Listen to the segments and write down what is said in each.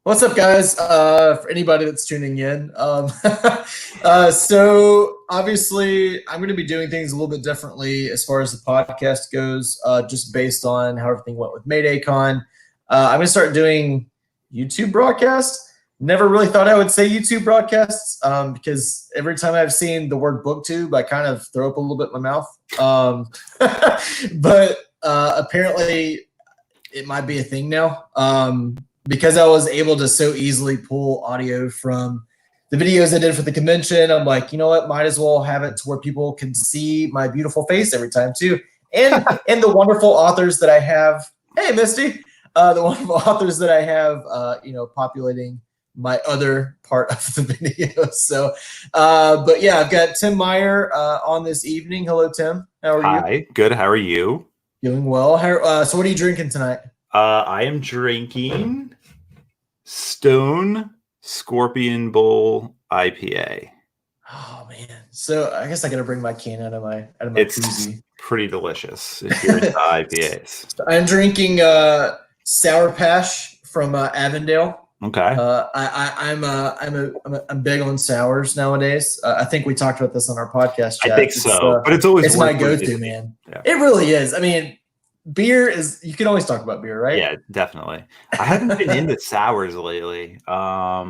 What's up, guys? For anybody that's tuning in, so obviously I'm going to be doing things a little bit differently as far as the podcast goes, just based on how everything went with MaydayCon. I'm going to start doing YouTube broadcasts. Never really thought I would say YouTube broadcasts because every time I've seen the word booktube, I kind of throw up a little bit in my mouth. But apparently it might be a thing now. Because I was able to so easily pull audio from the videos I did for the convention, I'm like, you know what? Might as well have it to where people can see my beautiful face every time too, and the wonderful authors that I have. Hey, Misty, the wonderful authors that I have, populating my other part of the video. So, but yeah, I've got Tim Meyer on this evening. Hello, Tim. How are you? Hi, good. How are you? Doing well. So, what are you drinking tonight? I am drinking Stone Scorpion Bowl IPA. Oh man! So I guess I gotta bring my can out of my It's koozie. pretty delicious if you're into IPAs. I'm drinking Sour Patch from Avondale. Okay. I'm big on sours nowadays. I think we talked about this on our podcast chat. I think so, but it's always my go-to, man. Yeah. It really is. I mean, beer is, you can always talk about beer, right? Yeah, definitely. I haven't been into sours lately. I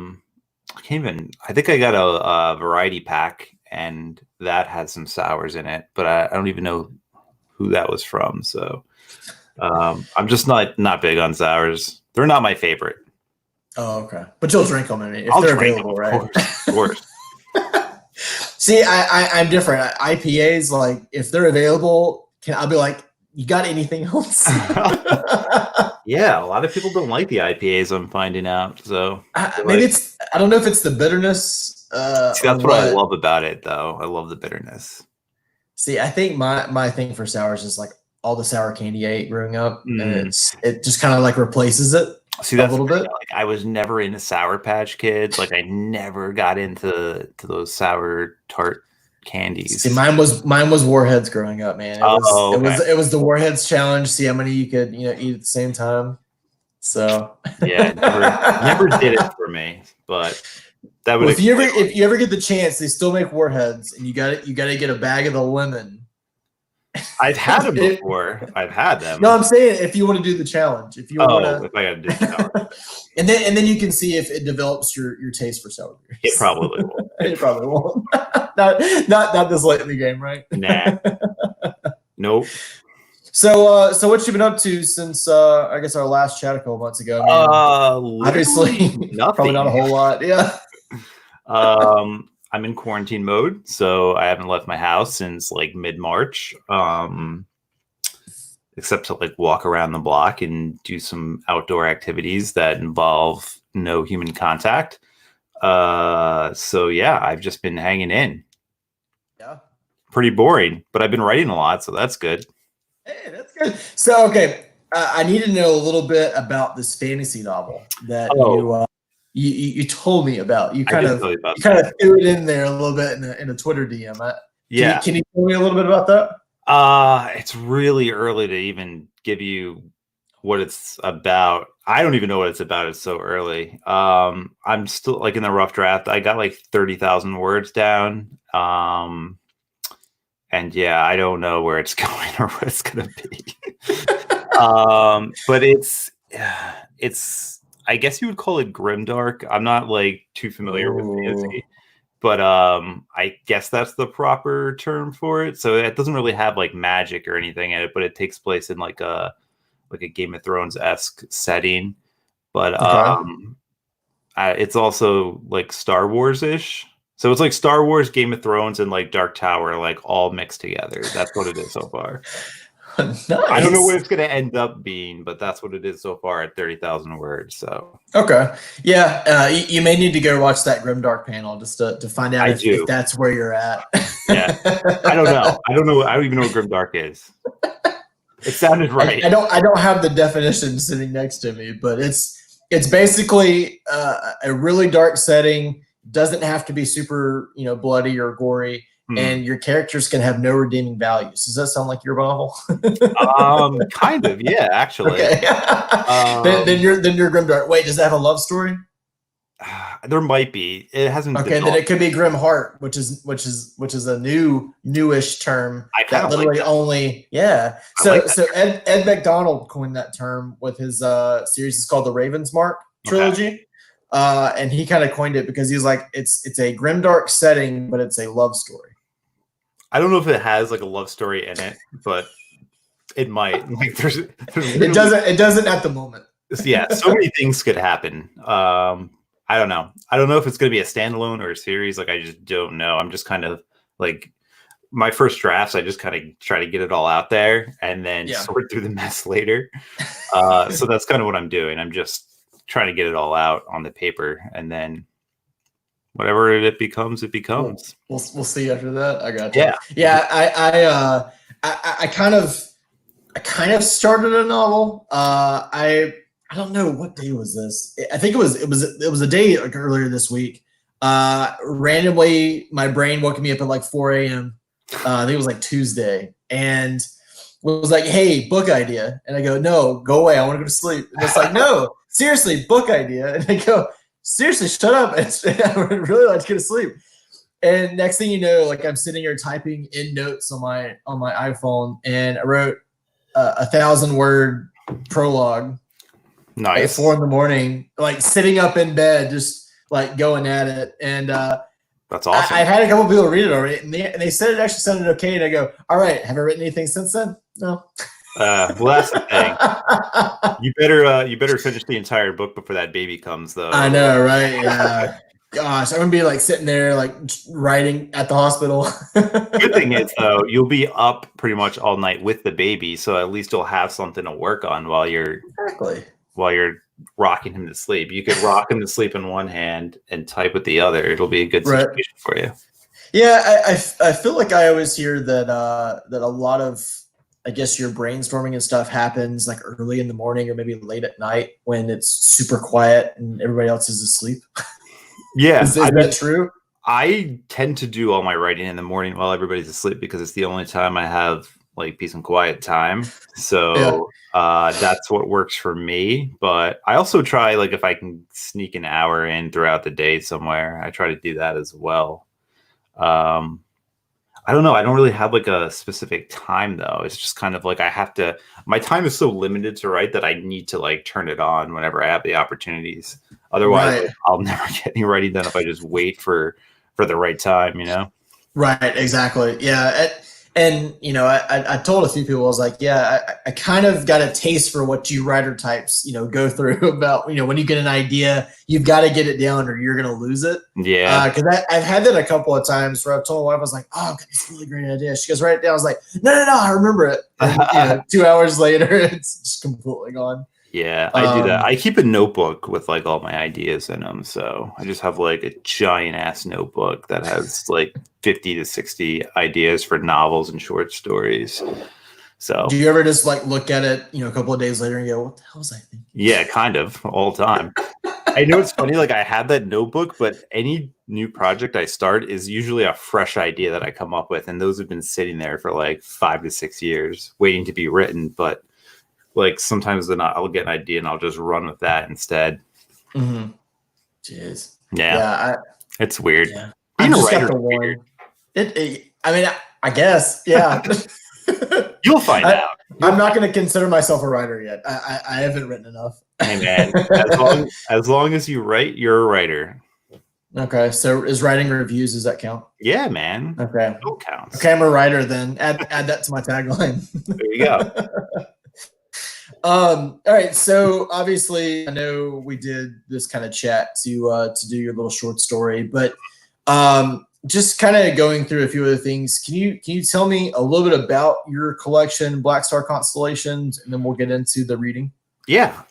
think I got a variety pack and that had some sours in it, but I don't even know who that was from. So I'm just not big on sours. They're not my favorite. Oh, okay. But you'll drink them if they're available, right? Of course. See, I'm different. IPAs, like if they're available, I'll be like, you got anything else? Yeah, a lot of people don't like the IPAs, I'm finding out. So maybe I don't know if it's the bitterness. See, that's what I love about it, though. I love the bitterness. See, I think my thing for sours is like all the sour candy I ate growing up, and it just kind of like replaces it. See, that's a little bit. Like, I was never into Sour Patch Kids. Like I never got into those sour tart candies. See, mine was Warheads growing up, man. It was the Warheads challenge. See how many you could eat at the same time. So yeah, never did it for me. But that would. Well, if you ever get the chance, they still make Warheads, and you got to get a bag of the lemon. I've had them before. I've had them. No, I'm saying if you want to do the challenge, if I got to do the challenge, and then you can see if it develops your taste for sour beers. It probably will. It probably won't. not this late in the game, right? Nah. Nope. So what you been up to since I guess our last chat a couple months ago? Obviously, nothing. Probably not a whole lot. Yeah. I'm in quarantine mode, so I haven't left my house since like mid-March, except to like walk around the block and do some outdoor activities that involve no human contact. So yeah, I've just been hanging in. Yeah. Pretty boring, but I've been writing a lot, so that's good. Hey, that's good. So, okay, I need to know a little bit about this fantasy novel that you told me about. You kind of threw it in there a little bit in a Twitter DM. Can you tell me a little bit about that? It's really early to even give you what it's about. I don't even know what it's about. It's so early. I'm still like in the rough draft. I got like 30,000 words down. And yeah, I don't know where it's going or what it's going to be. But it's, I guess you would call it grimdark. I'm not like too familiar with fantasy, but I guess that's the proper term for it. So it doesn't really have like magic or anything in it, but it takes place in like a Game of Thrones-esque setting. But it's also like Star Wars-ish. So it's like Star Wars, Game of Thrones, and like Dark Tower, like all mixed together. That's what it is so far. Nice. I don't know what it's going to end up being, but that's what it is so far at 30,000 words. So okay, yeah, you may need to go watch that Grimdark panel just to find out if that's where you're at. Yeah, I don't know. I don't even know what Grimdark is. It sounded right. I don't have the definition sitting next to me, but it's basically a really dark setting. Doesn't have to be super bloody or gory. And your characters can have no redeeming values. Does that sound like your novel? Kind of, yeah, actually. Okay. Then you're Grimdark. Wait, does that have a love story? There might be. It hasn't. Okay, then it could be Grim Heart, which is a newish term I kind that of literally like that. only So Ed McDonald coined that term with his series. It's called the Ravensmark Okay. trilogy, and he kind of coined it because he was like, it's a grimdark setting, but it's a love story. I don't know if it has like a love story in it, but it might. Like, there's It doesn't at the moment. Yeah, so many things could happen. I don't know. I don't know if it's going to be a standalone or a series. Like, I just don't know. I'm just kind of like my first drafts. I just kind of try to get it all out there and then sort through the mess later. So that's kind of what I'm doing. I'm just trying to get it all out on the paper, and then whatever it becomes, it becomes. We'll see after that. I got you. Yeah. Yeah. I kind of started a novel. I don't know what day was this. I think it was a day like earlier this week. Randomly, my brain woke me up at like 4 a.m. I think it was like Tuesday, and was like, "Hey, book idea." And I go, "No, go away. I want to go to sleep." And it's like, "No, seriously, book idea." And I go, "Seriously, shut up. I would really like to go to sleep." And next thing you know, like I'm sitting here typing in notes on my iPhone, and I wrote a 1,000-word prologue. Nice. At 4 a.m, like sitting up in bed, just like going at it. And that's awesome. I had a couple people read it already, and they said it actually sounded okay. And I go, "All right, have I written anything since then?" No. Well, that's the thing. You better finish the entire book before that baby comes, though. I know, right? Yeah. Gosh, I'm gonna be like sitting there, like writing at the hospital. Good thing is, though, you'll be up pretty much all night with the baby, so at least you'll have something to work on while you're rocking him to sleep. You could rock him to sleep in one hand and type with the other. It'll be a good situation for you. Yeah, I feel like I always hear that that a lot of, I guess, your brainstorming and stuff happens like early in the morning or maybe late at night when it's super quiet and everybody else is asleep. Yeah. Is that true? I tend to do all my writing in the morning while everybody's asleep because it's the only time I have like peace and quiet time. So that's what works for me. But I also try, like, if I can sneak an hour in throughout the day somewhere, I try to do that as well. I don't know. I don't really have like a specific time, though. It's just kind of like my time is so limited to write that I need to like turn it on whenever I have the opportunities. Otherwise, like, I'll never get any writing done if I just wait for the right time, you know? Right. Exactly. Yeah. And, you know, I told a few people, I was like, yeah, I kind of got a taste for what you writer types, you know, go through about, you know, when you get an idea, you've got to get it down or you're going to lose it. Yeah. Because I've had that a couple of times where I've told my wife, I was like, oh, I've got this really great idea. She goes, write it down. I was like, no, I remember it. And, you know, 2 hours later, it's just completely gone. Yeah, I do that. I keep a notebook with like all my ideas in them. So I just have like a giant ass notebook that has like 50 to 60 ideas for novels and short stories. So do you ever just like look at it, you know, a couple of days later and go, what the hell was I thinking? Yeah, kind of all the time. I know it's funny. Like I have that notebook, but any new project I start is usually a fresh idea that I come up with. And those have been sitting there for like 5 to 6 years waiting to be written. But like sometimes then I'll get an idea and I'll just run with that instead. Mm-hmm. Jeez. Yeah. It's weird. Yeah. Being a writer is weird. I mean, I guess. Yeah. You'll find out. I'm not going to consider myself a writer yet. I haven't written enough. Hey man, as long as you write, you're a writer. Okay, so is writing reviews, does that count? Yeah, man. Okay. It all counts. Okay, I'm a writer then. Add that to my tagline. There you go. All right, so obviously I know we did this kind of chat to do your little short story, but just kind of going through a few other things. Can you tell me a little bit about your collection, Black Star Constellations, and then we'll get into the reading? Yeah.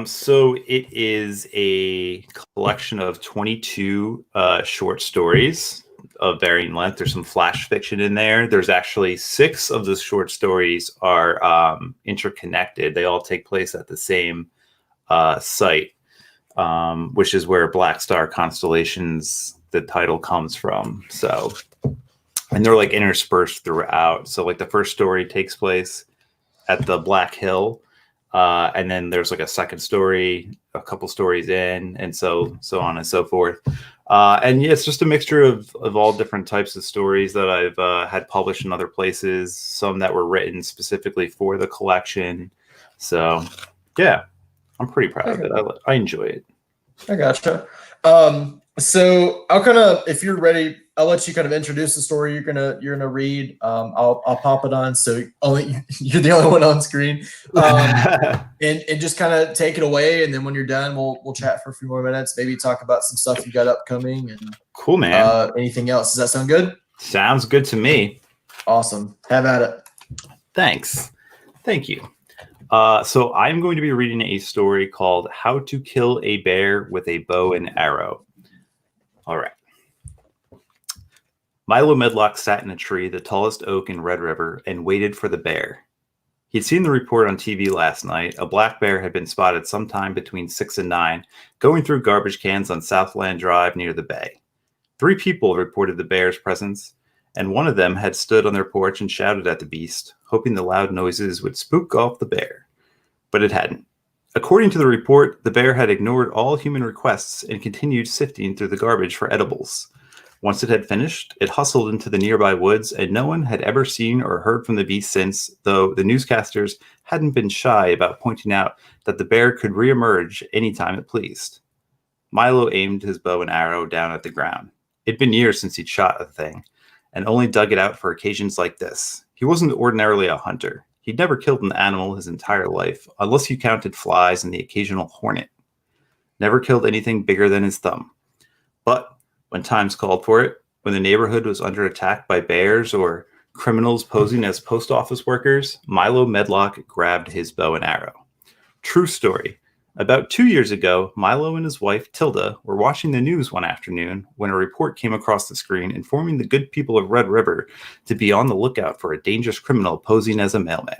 So it is a collection of 22 short stories of varying length. There's some flash fiction in there. There's actually 6 of the short stories are interconnected. They all take place at the same site, which is where Black Star Constellations, the title, comes from. So, and they're like interspersed throughout. So like the first story takes place at the Black Hill, And then there's like a second story, a couple stories in, and so on and so forth. And yeah, it's just a mixture of all different types of stories that I've had published in other places, some that were written specifically for the collection. So yeah, I'm pretty proud of it. I enjoy it. I gotcha. So I'll kind of, if you're ready, I'll let you kind of introduce the story you're gonna read. I'll pop it on, so you're the only one on screen, and just kind of take it away. And then when you're done, we'll chat for a few more minutes. Maybe talk about some stuff you got upcoming and cool, man. Anything else? Does that sound good? Sounds good to me. Awesome. Have at it. Thanks. Thank you. So I'm going to be reading a story called How to Kill a Bear with a Bow and Arrow. All right. Milo Medlock sat in a tree, the tallest oak in Red River, and waited for the bear. He'd seen the report on TV last night. A black bear had been spotted sometime between 6 and 9, going through garbage cans on Southland Drive near the bay. 3 people reported the bear's presence, and one of them had stood on their porch and shouted at the beast, hoping the loud noises would spook off the bear. But it hadn't. According to the report, the bear had ignored all human requests and continued sifting through the garbage for edibles. Once it had finished, it hustled into the nearby woods, and no one had ever seen or heard from the beast since, though the newscasters hadn't been shy about pointing out that the bear could reemerge anytime it pleased. Milo aimed his bow and arrow down at the ground. It'd been years since he'd shot a thing, and only dug it out for occasions like this. He wasn't ordinarily a hunter. He'd never killed an animal his entire life, unless you counted flies and the occasional hornet. Never killed anything bigger than his thumb. But when times called for it, when the neighborhood was under attack by bears or criminals posing as post office workers, Milo Medlock grabbed his bow and arrow. True story. About 2 years ago, Milo and his wife, Tilda, were watching the news one afternoon when a report came across the screen informing the good people of Red River to be on the lookout for a dangerous criminal posing as a mailman.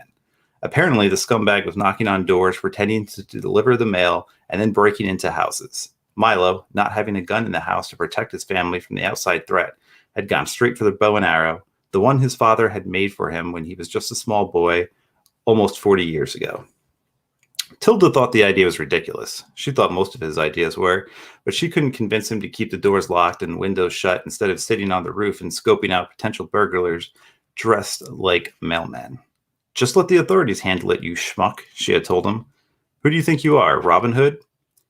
Apparently, the scumbag was knocking on doors, pretending to deliver the mail, and then breaking into houses. Milo, not having a gun in the house to protect his family from the outside threat, had gone straight for the bow and arrow, the one his father had made for him when he was just a small boy, almost 40 years ago. Tilda thought the idea was ridiculous. She thought most of his ideas were, but she couldn't convince him to keep the doors locked and windows shut instead of sitting on the roof and scoping out potential burglars dressed like mailmen. Just let the authorities handle it, you schmuck, she had told him. Who do you think you are, Robin Hood?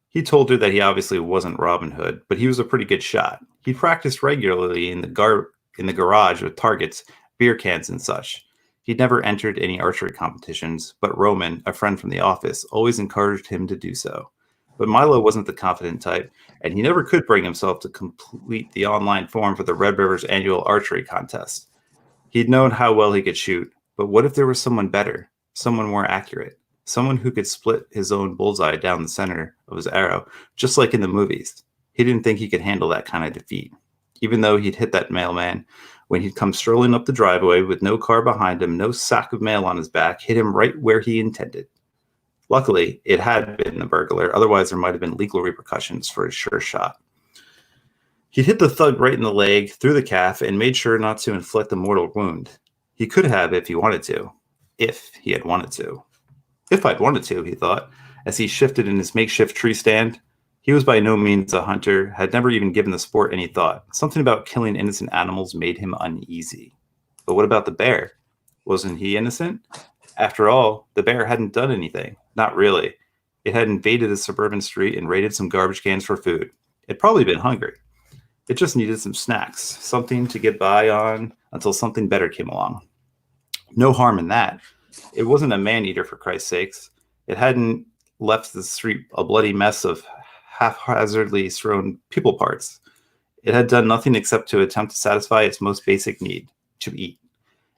He told her that he obviously wasn't Robin Hood, but he was a pretty good shot. He practiced regularly in the garage with targets, beer cans, and such. He'd never entered any archery competitions, but Roman, a friend from the office, always encouraged him to do so. But Milo wasn't the confident type, and he never could bring himself to complete the online form for the Red River's annual archery contest. He'd known how well he could shoot, but what if there was someone better, someone more accurate, someone who could split his own bullseye down the center of his arrow, just like in the movies? He didn't think he could handle that kind of defeat, even though he'd hit that mailman when he'd come strolling up the driveway with no car behind him, no sack of mail on his back, hit him right where he intended. Luckily, it had been the burglar, otherwise there might have been legal repercussions for his sure shot. He'd hit the thug right in the leg, through the calf, and made sure not to inflict a mortal wound. He could have if he wanted to. If he had wanted to. If I'd wanted to, he thought, as he shifted in his makeshift tree stand. He was by no means a hunter, had never even given the sport any thought. Something about killing innocent animals made him uneasy. But what about the bear? Wasn't he innocent? After all, the bear hadn't done anything. Not really. It had invaded a suburban street and raided some garbage cans for food. It'd probably been hungry. It just needed some snacks, something to get by on until something better came along. No harm in that. It wasn't a man-eater, for Christ's sakes. It hadn't left the street a bloody mess of haphazardly thrown people parts. It had done nothing except to attempt to satisfy its most basic need, to eat.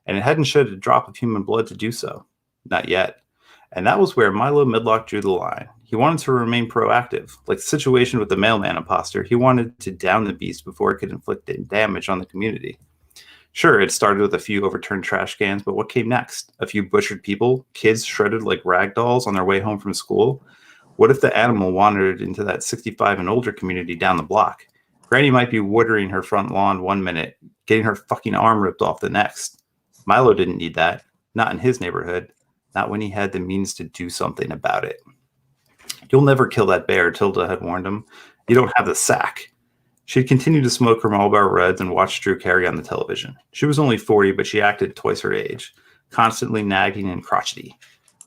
And it hadn't shed a drop of human blood to do so. Not yet. And that was where Milo Medlock drew the line. He wanted to remain proactive. Like the situation with the mailman imposter, he wanted to down the beast before it could inflict damage on the community. Sure, it started with a few overturned trash cans, but what came next? A few butchered people, kids shredded like rag dolls on their way home from school? What if the animal wandered into that 65 and older community down the block? Granny might be watering her front lawn 1 minute, getting her fucking arm ripped off the next. Milo didn't need that. Not in his neighborhood. not when he had the means to do something about it. You'll never kill that bear, Tilda had warned him. You don't have the sack. She'd continued to smoke her Marlboro Reds and watch Drew Carey on the television. She was only 40, but she acted twice her age, constantly nagging and crotchety.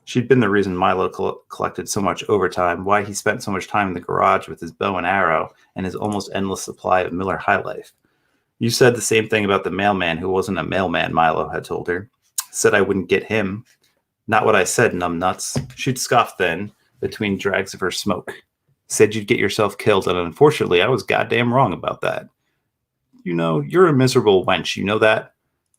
She'd been the reason Milo collected so much overtime, why he spent so much time in the garage with his bow and arrow and his almost endless supply of Miller High Life. You said the same thing about the mailman who wasn't a mailman, Milo had told her. Said I wouldn't get him. Not what I said, numbnuts. She'd scoffed then, between drags of her smoke. Said you'd get yourself killed, and unfortunately, I was goddamn wrong about that. You know, you're a miserable wench, you know that?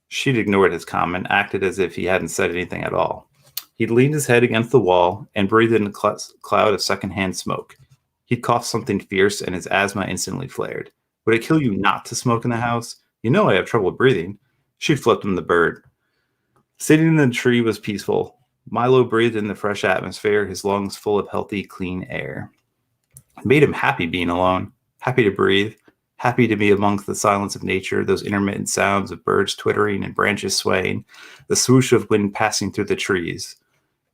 She'd ignored his comment, acted as if he hadn't said anything at all. He'd leaned his head against the wall and breathed in a cloud of secondhand smoke. He'd coughed something fierce, and his asthma instantly flared. Would it kill you not to smoke in the house? You know I have trouble breathing. She'd flipped him the bird. Sitting in the tree was peaceful. Milo breathed in the fresh atmosphere, his lungs full of healthy, clean air. It made him happy being alone, happy to breathe, happy to be amongst the silence of nature, those intermittent sounds of birds twittering and branches swaying, the swoosh of wind passing through the trees.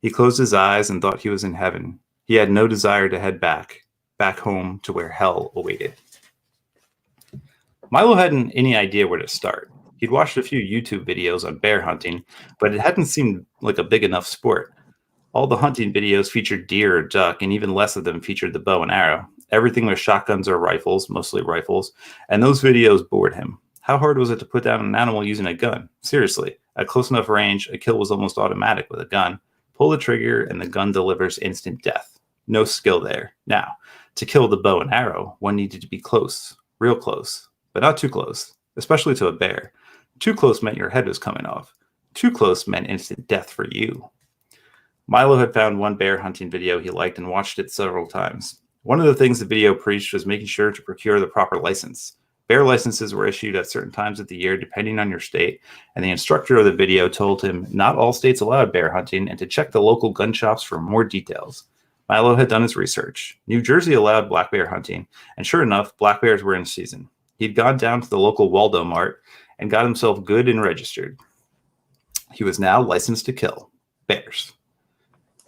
He closed his eyes and thought he was in heaven. He had no desire to head back home to where hell awaited. Milo hadn't any idea where to start. He'd watched a few YouTube videos on bear hunting, but it hadn't seemed like a big enough sport. All the hunting videos featured deer or duck, and even less of them featured the bow and arrow. Everything was shotguns or rifles, mostly rifles, and those videos bored him. How hard was it to put down an animal using a gun? Seriously, at close enough range, a kill was almost automatic with a gun. Pull the trigger, and the gun delivers instant death. No skill there. Now, to kill the bow and arrow, one needed to be close, real close, but not too close, especially to a bear. Too close meant your head was coming off. Too close meant instant death for you. Milo had found one bear hunting video he liked and watched it several times. One of the things the video preached was making sure to procure the proper license. Bear licenses were issued at certain times of the year depending on your state, and the instructor of the video told him not all states allowed bear hunting and to check the local gun shops for more details. Milo had done his research. New Jersey allowed black bear hunting, and sure enough, black bears were in season. He'd gone down to the local Waldo Mart and got himself good and registered. He was now licensed to kill bears.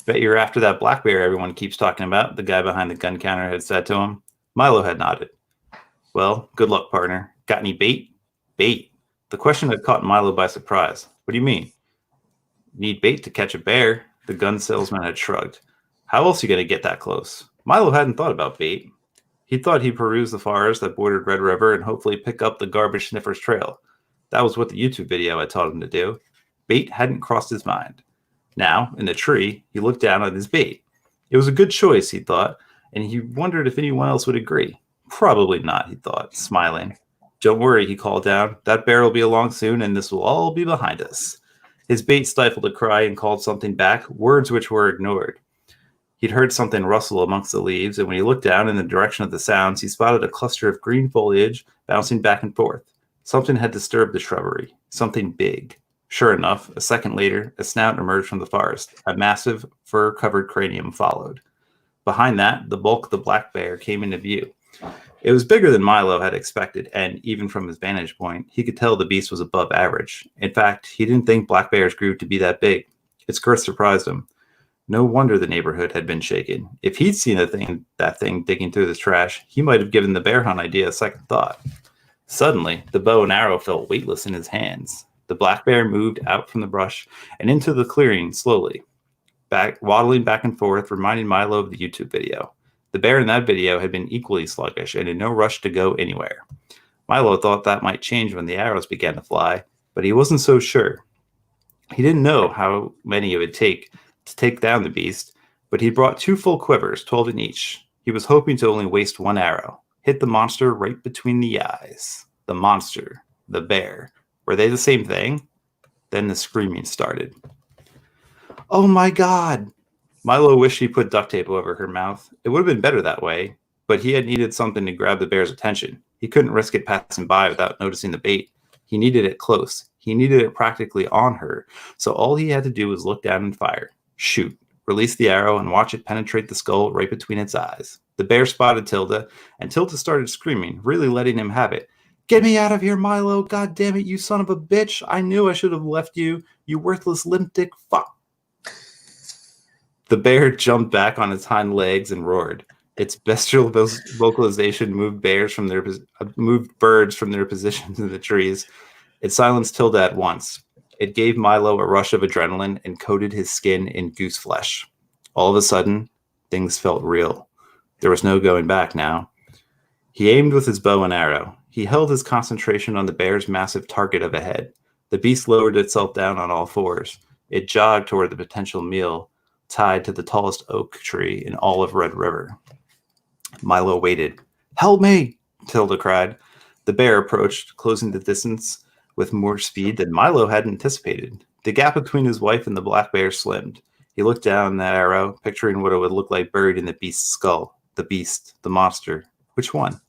Bet you're after that black bear everyone keeps talking about, the guy behind the gun counter had said to him. Milo had nodded. Well, good luck, partner. Got any bait? Bait. The question had caught Milo by surprise. What do you mean? Need bait to catch a bear, the gun salesman had shrugged. How else are you going to get that close? Milo hadn't thought about bait. He thought he'd peruse the forest that bordered Red River and hopefully pick up the garbage sniffer's trail. That was what the YouTube video had taught him to do. Bait hadn't crossed his mind. Now, in the tree, he looked down at his bait. It was a good choice, he thought, and he wondered if anyone else would agree. Probably not, he thought, smiling. Don't worry, he called down. That bear will be along soon, and this will all be behind us. His bait stifled a cry and called something back, words which were ignored. He'd heard something rustle amongst the leaves, and when he looked down in the direction of the sounds, he spotted a cluster of green foliage bouncing back and forth. Something had disturbed the shrubbery, something big. Sure enough, a second later, a snout emerged from the forest. A massive, fur-covered cranium followed. Behind that, the bulk of the black bear came into view. It was bigger than Milo had expected, and even from his vantage point, he could tell the beast was above average. In fact, he didn't think black bears grew to be that big. Its girth surprised him. No wonder the neighborhood had been shaken. If he'd seen that thing digging through the trash, he might have given the bear hunt idea a second thought. Suddenly, the bow and arrow felt weightless in his hands. The black bear moved out from the brush and into the clearing slowly, waddling back and forth, reminding Milo of the YouTube video. The bear in that video had been equally sluggish and in no rush to go anywhere. Milo thought that might change when the arrows began to fly, but he wasn't so sure. He didn't know how many it would take to take down the beast, but he brought 2 full quivers, 12 in each. He was hoping to only waste 1 arrow. Hit the monster right between the eyes. The monster, the bear. Were they the same thing? Then the screaming started. Oh my God! Milo wished he put duct tape over her mouth. It would have been better that way, but he had needed something to grab the bear's attention. He couldn't risk it passing by without noticing the bait. He needed it close. He needed it practically on her, so all he had to do was look down and fire. Shoot. Release the arrow and watch it penetrate the skull right between its eyes. The bear spotted Tilda, and Tilda started screaming, really letting him have it. Get me out of here, Milo! God damn it, you son of a bitch! I knew I should have left you, you worthless limp dick fuck! The bear jumped back on its hind legs and roared. Its bestial vocalization moved birds from their positions in the trees. It silenced Tilda at once. It gave Milo a rush of adrenaline and coated his skin in goose flesh. All of a sudden, things felt real. There was no going back now. He aimed with his bow and arrow. He held his concentration on the bear's massive target of a head. The beast lowered itself down on all fours. It jogged toward the potential meal, tied to the tallest oak tree in all of Red River. Milo waited. "Help me!" Tilda cried. The bear approached, closing the distance with more speed than Milo had anticipated. The gap between his wife and the black bear slimmed. He looked down that arrow, picturing what it would look like buried in the beast's skull. The beast, the monster. Which one?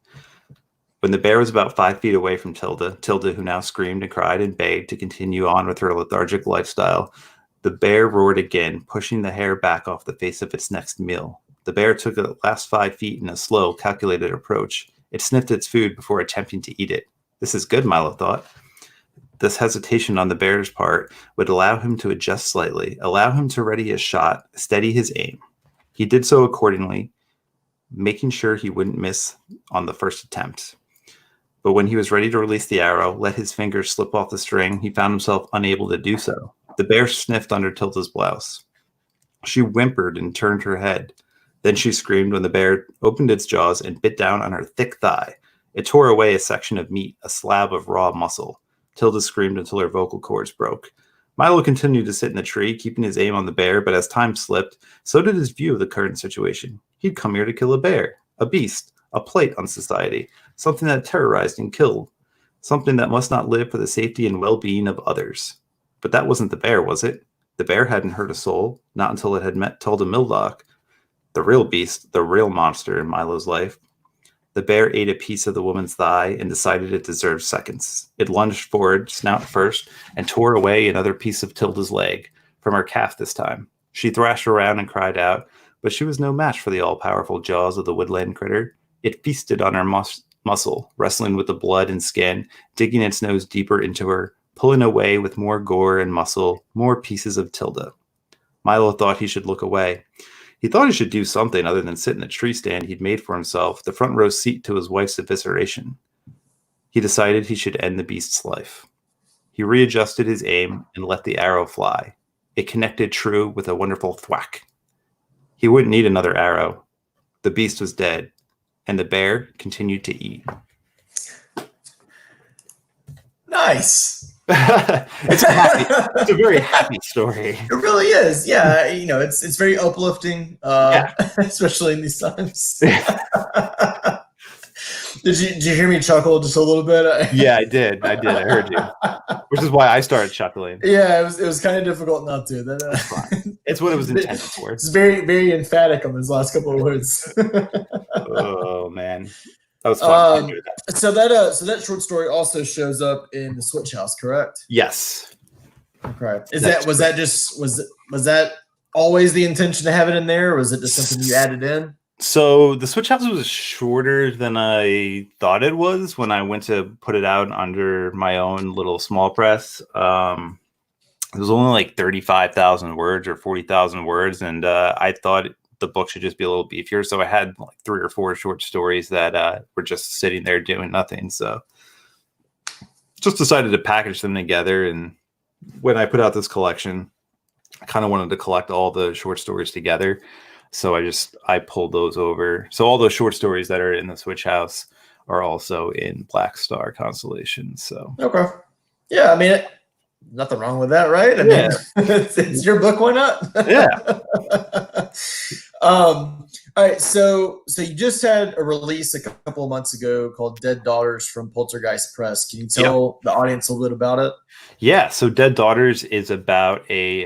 When the bear was about 5 feet away from Tilda, who now screamed and cried and begged to continue on with her lethargic lifestyle, the bear roared again, pushing the hair back off the face of its next meal. The bear took the last 5 feet in a slow, calculated approach. It sniffed its food before attempting to eat it. This is good, Milo thought. This hesitation on the bear's part would allow him to adjust slightly, allow him to ready his shot, steady his aim. He did so accordingly, making sure he wouldn't miss on the first attempt. But when he was ready to release the arrow, let his fingers slip off the string, he found himself unable to do so. The bear sniffed under Tilda's blouse. She whimpered and turned her head. Then she screamed when the bear opened its jaws and bit down on her thick thigh. It tore away a section of meat, a slab of raw muscle. Tilda screamed until her vocal cords broke. Milo continued to sit in the tree, keeping his aim on the bear, but as time slipped, so did his view of the current situation. He'd come here to kill a bear, a beast, a blight on society, something that terrorized and killed, something that must not live for the safety and well-being of others. But that wasn't the bear, was it? The bear hadn't hurt a soul, not until it had met Tilda Mildock, the real beast, the real monster in Milo's life. The bear ate a piece of the woman's thigh and decided it deserved seconds. It lunged forward, snout first, and tore away another piece of Tilda's leg, from her calf this time. She thrashed around and cried out, but she was no match for the all-powerful jaws of the woodland critter. It feasted on her muscle, wrestling with the blood and skin, digging its nose deeper into her, pulling away with more gore and muscle, more pieces of Tilda. Milo thought he should look away. He thought he should do something other than sit in the tree stand he'd made for himself, the front row seat to his wife's evisceration. He decided he should end the beast's life. He readjusted his aim and let the arrow fly. It connected true with a wonderful thwack. He wouldn't need another arrow. The beast was dead, and the bear continued to eat. Nice. It's a very happy story. It really is. Yeah, it's very uplifting, especially in these times. Did you hear me chuckle just a little bit? Yeah, I did. I heard you, which is why I started chuckling. Yeah, it was kind of difficult not to. That's fine. It's what it was intended for. It's very, very emphatic on those last couple of words. Oh man. That was fun. So that short story also shows up in the Switch House, correct? Yes. Okay. Was that always the intention to have it in there, or was it just something you added in? So the Switch House was shorter than I thought it was when I went to put it out under my own little small press. It was only like 35,000 words or 40,000 words, and I thought the book should just be a little beefier. So I had like 3 or 4 short stories that were just sitting there doing nothing. So just decided to package them together. And when I put out this collection, I kind of wanted to collect all the short stories together. So I pulled those over. So all those short stories that are in the Switch House are also in Black Star Constellations. So okay. Yeah, I mean, nothing wrong with that, right? I mean, it's your book. Why not? Yeah. All right. So you just had a release a couple of months ago called Dead Daughters from Poltergeist Press. Can you tell the audience a little bit about it? Yeah. So Dead Daughters is about a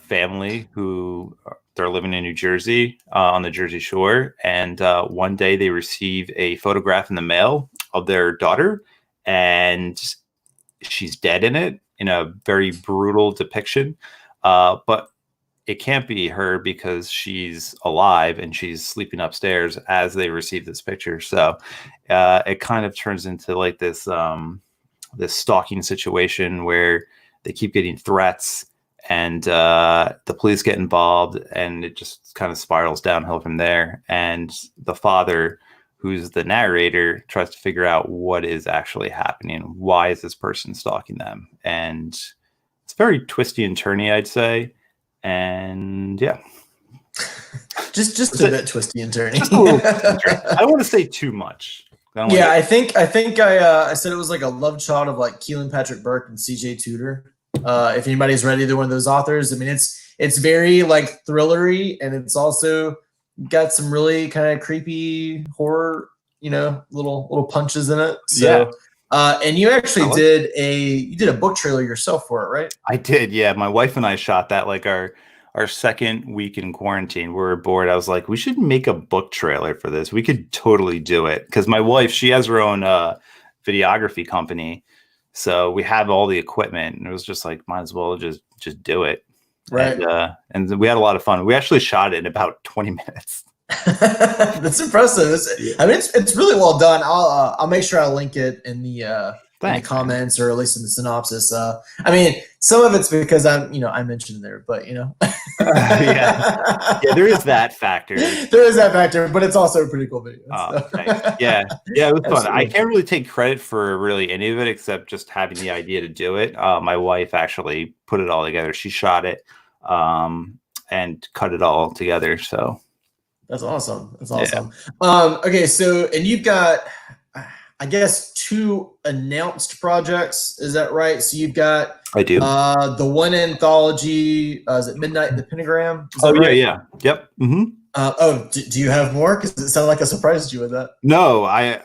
family who they're living in New Jersey on the Jersey Shore. And one day they receive a photograph in the mail of their daughter, and she's dead in it, in a very brutal depiction. But it can't be her because she's alive and she's sleeping upstairs as they receive this picture. So it kind of turns into like this stalking situation where they keep getting threats, and the police get involved, and it just kind of spirals downhill from there. And the father, who's the narrator, tries to figure out what is actually happening. Why is this person stalking them? And it's very twisty and turny, I'd say. And yeah. just a bit twisty and turny. I don't want to say too much. I think I said it was like a love child of like Keelan Patrick Burke and CJ Tudor. If anybody's read either one of those authors, I mean, it's very like thrillery, and it's also got some really kind of creepy horror, little punches in it. So, and you actually did a book trailer yourself for it, right? I did. Yeah. My wife and I shot that like our second week in quarantine. We were bored. I was like, we should make a book trailer for this. We could totally do it. Cause my wife, she has her own videography company. So we have all the equipment, and it was just like, might as well just do it. Right. And we had a lot of fun. We actually shot it in about 20 minutes. That's impressive. I mean, it's really well done. I'll make sure I link it in the comments, or at least in the synopsis. I mean, some of it's because I mentioned there, but yeah, there is that factor. There is that factor, but it's also a pretty cool video. Oh, nice. Yeah, it was fun. I can't really take credit for really any of it except just having the idea to do it. My wife actually put it all together. She shot it and cut it all together. So that's awesome. That's awesome. Yeah. Okay, so and you've got, I guess, 2 announced projects. Is that right? So you've got I do the one anthology. Is it Midnight in the Pentagram? Right? Yeah. Yep. Mm-hmm. Do you have more? Because it sounded like I surprised you with that. No, I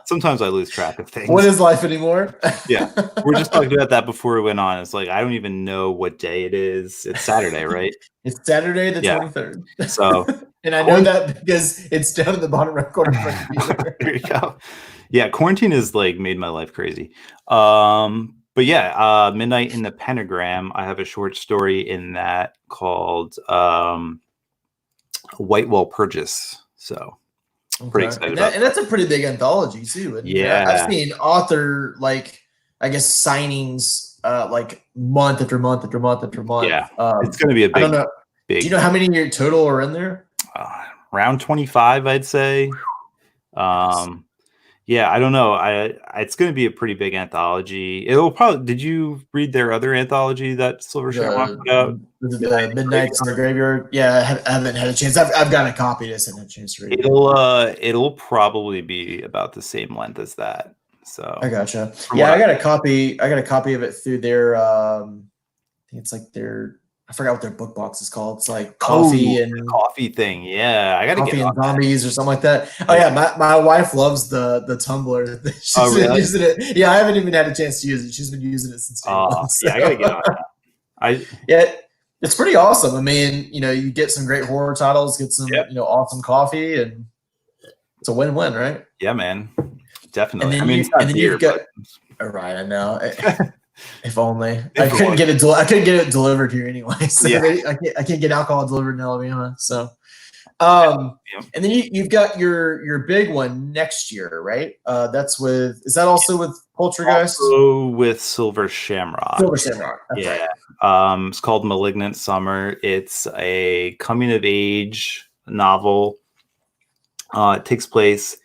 sometimes I lose track of things. What is life anymore? Yeah, we're just talking about that before we went on. It's like, I don't even know what day it is. It's Saturday, right? It's Saturday the 23rd. So, and I know that because it's down in the bottom right corner of my computer. There you go. Yeah, quarantine has like made my life crazy. But yeah, Midnight in the Pentagram. I have a short story in that called Whitewell Purchase. So. Pretty excited about and that's a pretty big anthology too. And I've seen author signings like month after month after month after month. Yeah, it's going to be a big. I don't know. Do you know how many in your total are in there? Around 25, I'd say. Yeah, I don't know. It's going to be a pretty big anthology. It'll probably. Did you read their other anthology that Silver Shamrock put out? Midnights in the Graveyard. Yeah, I haven't had a chance. I've got a copy. I just haven't had a chance to read it. It'll probably be about the same length as that. So I gotcha. Yeah, I got a copy. I got a copy of it through their. I think it's like their. I forgot what their book box is called. It's like coffee and coffee thing. Yeah, I gotta coffee and zombies or something like that. Oh yeah, my wife loves the Tumblr. She's been using it. Yeah, I haven't even had a chance to use it. She's been using it since day one. So. Yeah, I gotta get on that. It's pretty awesome. I mean, you get some great horror titles, get some awesome coffee, and it's a win-win, right? Yeah, man, definitely. You've got. Right, I know. If only I couldn't get it. I couldn't get it delivered here anyway. So I can't get alcohol delivered in Alabama. So, and then you've got your big one next year, right? Is that also with Poltergeist? Also with Silver Shamrock. Silver Shamrock. Yeah. Right. It's called Malignant Summer. It's a coming of age novel. It takes place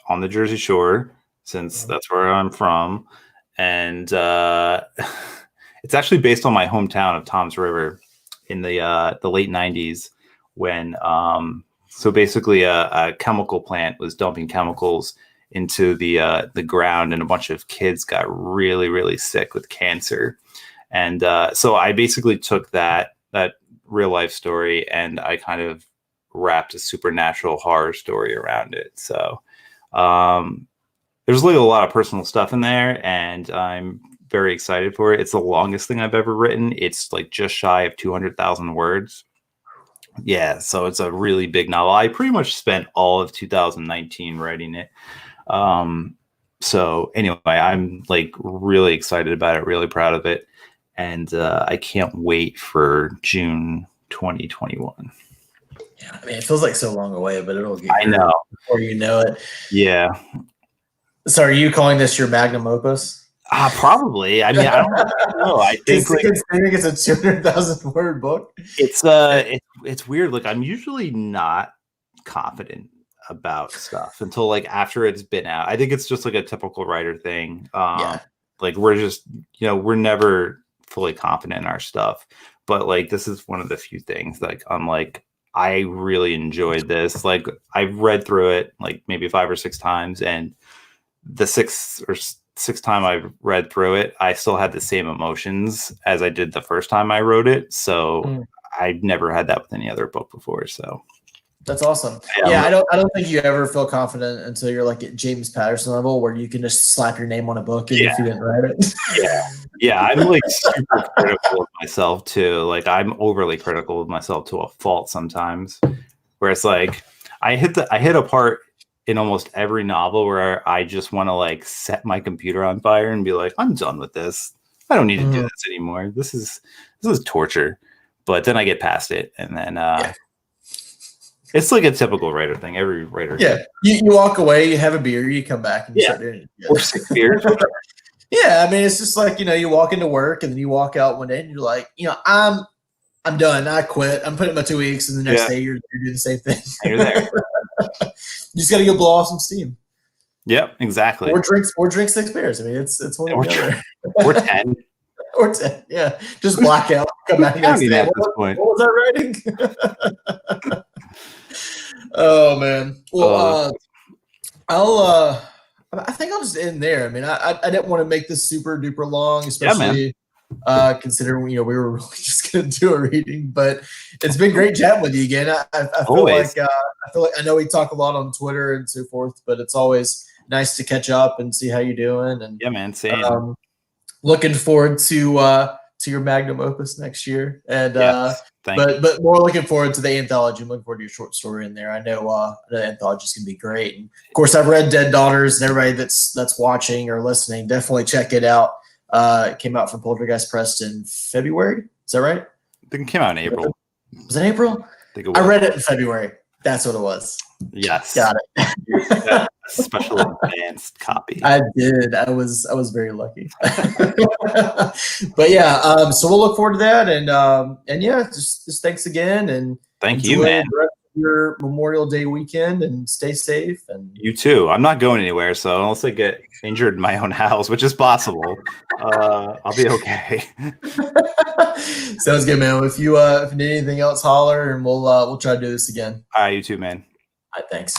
on the Jersey Shore, since that's where I'm from. And it's actually based on my hometown of Toms River in the late 90s, when so basically a chemical plant was dumping chemicals into the ground, and a bunch of kids got really, really sick with cancer. And so I basically took that real life story, and I kind of wrapped a supernatural horror story around it. So there's like a lot of personal stuff in there, and I'm very excited for it. It's the longest thing I've ever written. It's like just shy of 200,000 words. Yeah, so it's a really big novel. I pretty much spent all of 2019 writing it. So anyway, I'm like really excited about it, really proud of it. And I can't wait for June 2021. Yeah, I mean, it feels like so long away, but it'll get I know. before you know it. Yeah. So are you calling this your magnum opus? Probably. I mean, I don't know. I think like Considering it's a 200,000 word book. it's weird. Like I'm usually not confident about stuff until like after it's been out. I think it's just like a typical writer thing. Yeah. Like we're just, we're never fully confident in our stuff. But like this is one of the few things like I'm like, I really enjoyed this. Like I've read through it like maybe 5 or 6 times, and the sixth time I read through it, I still had the same emotions as I did the first time I wrote it. So I've never had that with any other book before. So that's awesome. Yeah, I don't think you ever feel confident until you're like at James Patterson level where you can just slap your name on a book if you didn't write it. Yeah, I'm like super critical of myself too. Like I'm overly critical of myself to a fault sometimes. Where it's like I hit a part in almost every novel where I just want to like set my computer on fire and be like, I'm done with this. I don't need to do this anymore. This is torture. But then I get past it, and then it's like a typical writer thing. Every writer. Yeah. You walk away, you have a beer, you come back and you start doing it. Or 6 beers. Yeah, I mean, it's just like, you walk into work and then you walk out one day and you're like, I'm done. I quit. I'm putting in my 2 weeks, and the next day you're doing the same thing. You're there. You just got to go blow off some steam. Yep, exactly. Or drink 6 beers. I mean, it's one or the other. Or 10. Or 10. Yeah, just black out. Come back next day. At this point. What was I writing? Oh man. Well, I think I'll just end there. I mean, I didn't want to make this super duper long, especially considering we were really just going to do a reading. But it's been great chatting with you again. I feel like I know we talk a lot on Twitter and so forth, but it's always nice to catch up and see how you're doing. And yeah, man, same. Looking forward to your magnum opus next year, and but more looking forward to the anthology. I'm looking forward to your short story in there. I know the anthology is gonna be great. And of course, I've read Dead Daughters, and everybody that's watching or listening, definitely check it out. It came out from Poltergeist Press in February. Is that right? I think it came out in April. Was it April? I read it in February. That's what it was. Yes. Got it. Special advanced copy. I did. I was very lucky. But yeah, so we'll look forward to that, and yeah, just thanks again, and thank you, man. The rest of your Memorial Day weekend, and stay safe. And you too. I'm not going anywhere, so unless I get injured in my own house, which is possible, I'll be okay. Sounds good, man. If you need anything else, holler, and we'll try to do this again. All right, you too, man. All right, thanks.